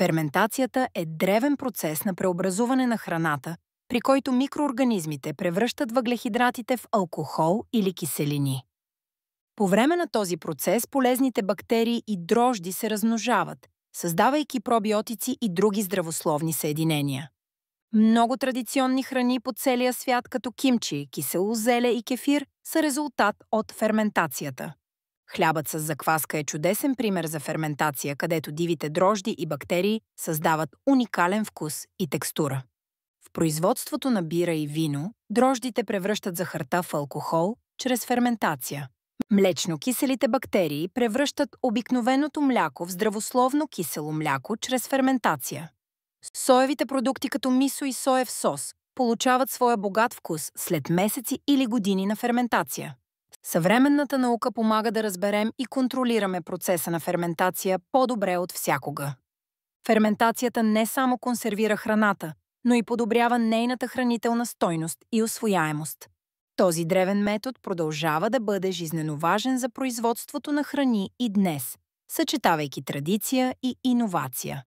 Ферментацията е древен процес на преобразуване на храната, при който микроорганизмите превръщат въглехидратите в алкохол или киселини. По време на този процес полезните бактерии и дрожди се размножават, създавайки пробиотици и други здравословни съединения. Много традиционни храни по целия свят, като кимчи, кисело зеле и кефир, са резултат от ферментацията. Хлябът с закваска е чудесен пример за ферментация, където дивите дрожди и бактерии създават уникален вкус и текстура. В производството на бира и вино, дрождите превръщат захарта в алкохол чрез ферментация. Млечно-киселите бактерии превръщат обикновеното мляко в здравословно кисело мляко чрез ферментация. Соевите продукти като мисо и соев сос получават своя богат вкус след месеци или години на ферментация. Съвременната наука помага да разберем и контролираме процеса на ферментация по-добре от всякога. Ферментацията не само консервира храната, но и подобрява нейната хранителна стойност и усвояемост. Този древен метод продължава да бъде жизнено важен за производството на храни и днес, съчетавайки традиция и иновация.